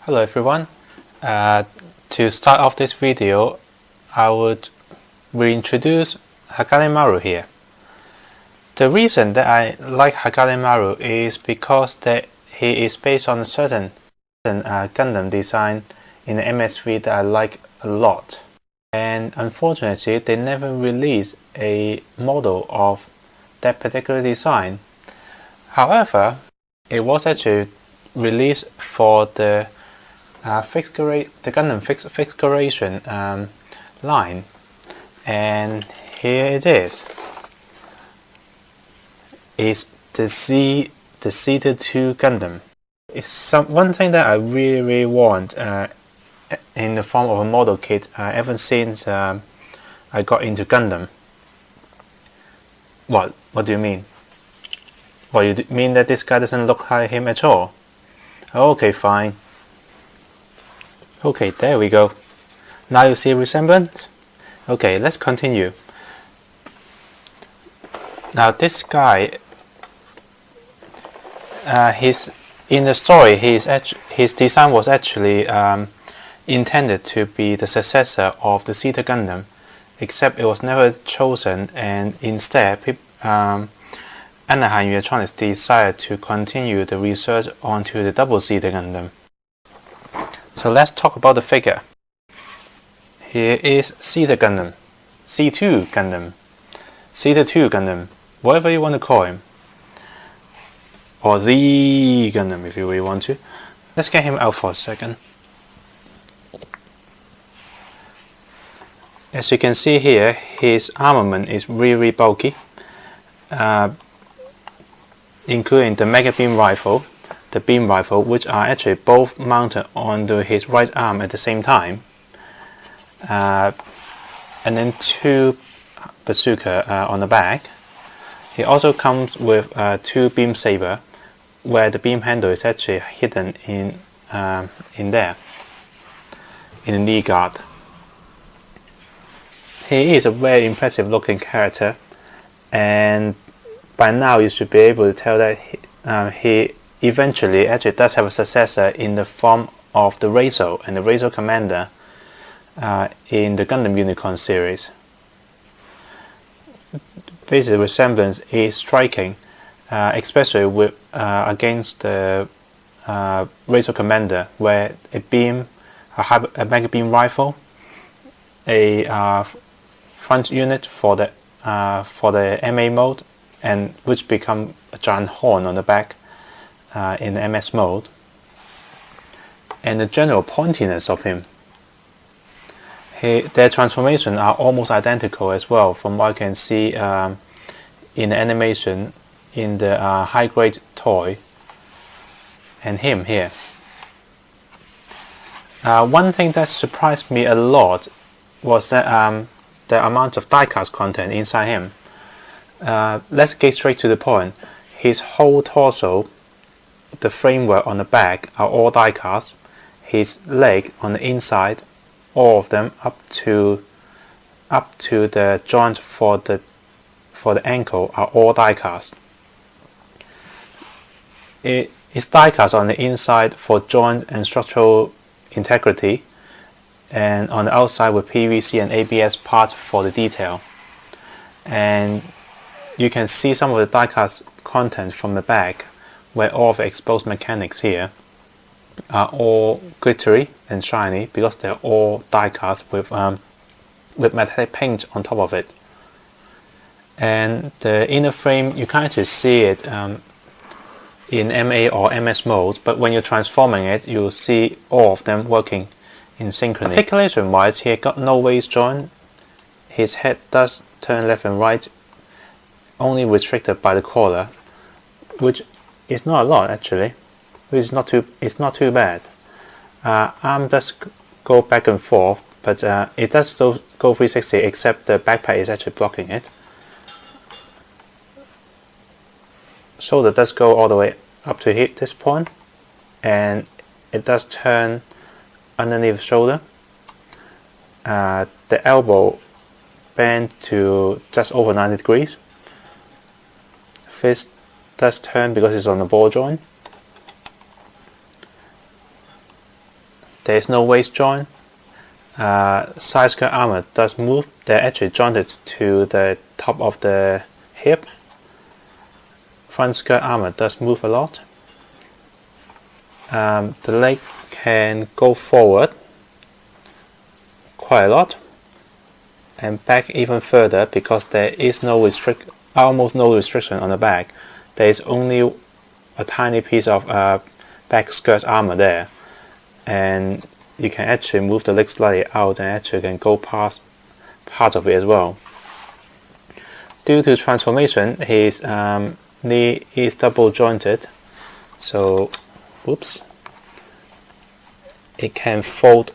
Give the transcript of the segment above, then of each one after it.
Hello everyone. To start off this video, I would reintroduce Hagane here. The reason that I like Hagane is because that he is based on a certain Gundam design in the MS3 that I like a lot. And unfortunately, they never released a model of that particular design. However, it was actually released for the Gundam Figuration line, and here it is. It's the Zeta 2 Gundam. It's one thing that I really want in the form of a model kit ever since I got into Gundam. What do you mean? Well, you mean that this guy doesn't look like him at all? Okay, fine. Okay, there we go. Now you see a resemblance? Okay, let's continue. Now this guy, in the story, his design was actually intended to be the successor of the Zeta Gundam, except it was never chosen, and instead Anaheim Electronics decided to continue the research onto the double Zeta Gundam. So let's talk about the figure. Here is Zeta Gundam, C2 Gundam, Zeta 2 Gundam, whatever you want to call him, or Z Gundam if you really want to. Let's get him out for a second. As you can see here, his armament is really bulky, including the Mega Beam Rifle, the beam rifle, which are actually both mounted onto his right arm at the same time, and then two bazooka on the back. He also comes with two beam saber, where the beam handle is actually hidden in there, in the knee guard. He is a very impressive looking character, and by now you should be able to tell that he eventually actually does have a successor in the form of the Razor and the Razor Commander in the Gundam Unicorn series. Basically, the resemblance is striking, especially with against the Razor Commander, where a Mega Beam Rifle, a front unit for the MA mode, and which become a giant horn on the back in the MS mode, and the general pointiness of him. Their transformations are almost identical as well, from what I can see in the animation in the high grade toy, and him here. One thing that surprised me a lot was that the amount of diecast content inside him. Let's get straight to the point. His whole torso, the framework on the back are all diecast. His leg on the inside, all of them up to the joint for the ankle are all diecast. It is diecast on the inside for joint and structural integrity, and on the outside with PVC and ABS parts for the detail. And you can see some of the diecast content from the back, where all of the exposed mechanics here are all glittery and shiny because they're all die-cast with metallic paint on top of it. And the inner frame, you can't actually see it in MA or MS mode, but when you're transforming it, you'll see all of them working in synchrony. Articulation wise, he got no waist joint. His head does turn left and right, only restricted by the collar, which is not a lot actually. It's not too bad. Arm does go back and forth, but it does go 360, except the backpack is actually blocking it. Shoulder does go all the way up to this point, and it does turn underneath the shoulder. The elbow bend to just over 90 degrees. Fist does turn because it's on the ball joint. there is no waist joint. Side skirt armor does move. They're actually jointed to the top of the hip. Front skirt armor does move a lot. The leg can go forward quite a lot and back even further, because there is almost no restriction on the back. There is only a tiny piece of back skirt armor there, and you can actually move the leg slightly out and actually can go past part of it as well. Due to transformation, his knee is double jointed, so whoops, it can fold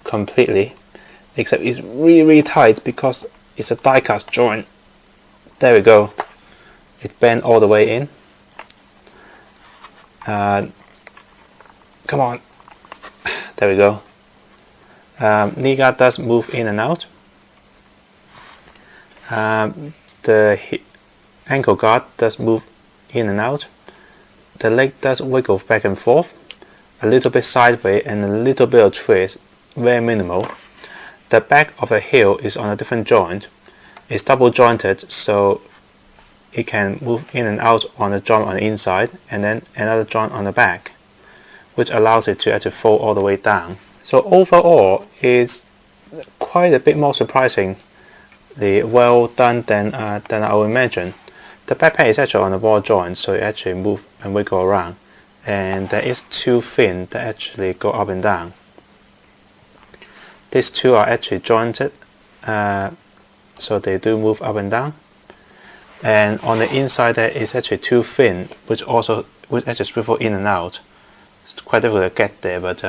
completely, except it's really tight because it's a die cast joint. There we go, it bent all the way in. Come on, there we go. Knee guard does move in and out. The ankle guard does move in and out. The leg does wiggle back and forth, a little bit sideways and a little bit of twist, very minimal. The back of the heel is on a different joint. It's double jointed, so it can move in and out on the joint on the inside and then another joint on the back, which allows it to actually fold all the way down. So overall, it's quite a bit more surprisingly well done than I would imagine. The backpack is actually on the ball joint, so it actually moves and wiggle around, and there is two fins that actually go up and down. These two are actually jointed, so they do move up and down. And on the inside there is actually two fins, which actually swivel in and out. It's quite difficult to get there, but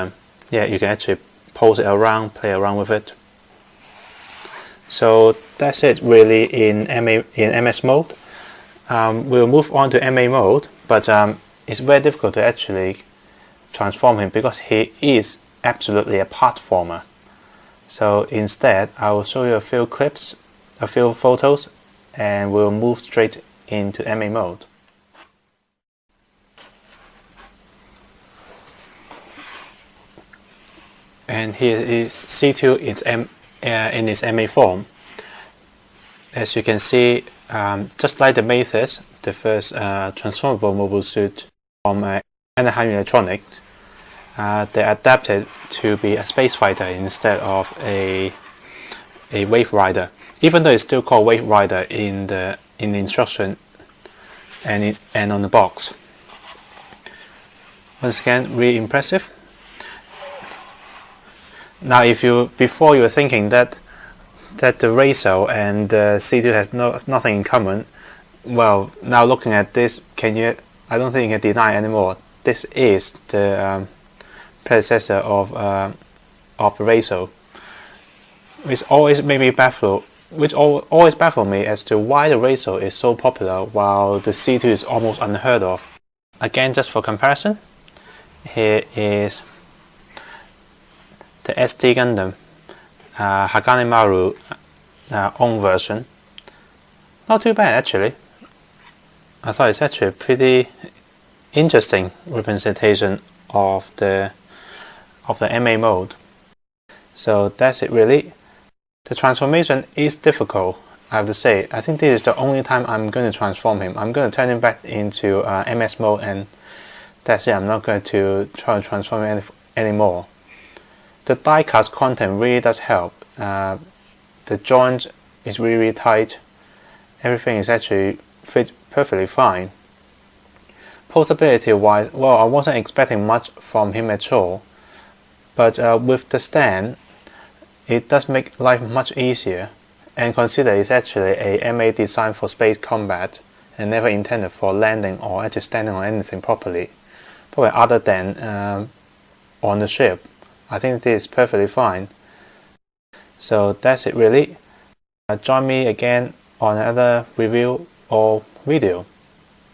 yeah, you can actually pose it around, play around with it. So that's it really in MS mode. We'll move on to MA mode, but it's very difficult to actually transform him because he is absolutely a platformer. So instead, I will show you a few clips, a few photos, and we'll move straight into MA mode. And here is C2 in its MA form. As you can see, just like the Mathis, the first transformable mobile suit from Anaheim Electronics, they adapted to be a space fighter instead of a Wave Rider. Even though it's still called Wave Rider in the instruction and on the box. Once again, really impressive. Now, before you were thinking that the Racer and the C2 has nothing in common, well, now looking at this, I don't think you can deny anymore. This is the predecessor of the Racer, which always baffled me as to why the Racer is so popular while the C2 is almost unheard of. Again, just for comparison, here is the SD Gundam Hagane Maru own version. Not too bad actually. I thought it's actually a pretty interesting representation of the MA mode. So that's it really. The transformation is difficult, I have to say. I think this is the only time I'm going to transform him. I'm going to turn him back into MS mode, and that's it. I'm not going to try to transform him anymore. The die-cast content really does help. The joint is really tight. Everything is actually fit perfectly fine. Posability wise, well, I wasn't expecting much from him at all, but with the stand, it does make life much easier, and consider it's actually a MA designed for space combat and never intended for landing or actually standing on anything properly, probably other than on the ship. I think this is perfectly fine. So that's it really. Join me again on another review or video.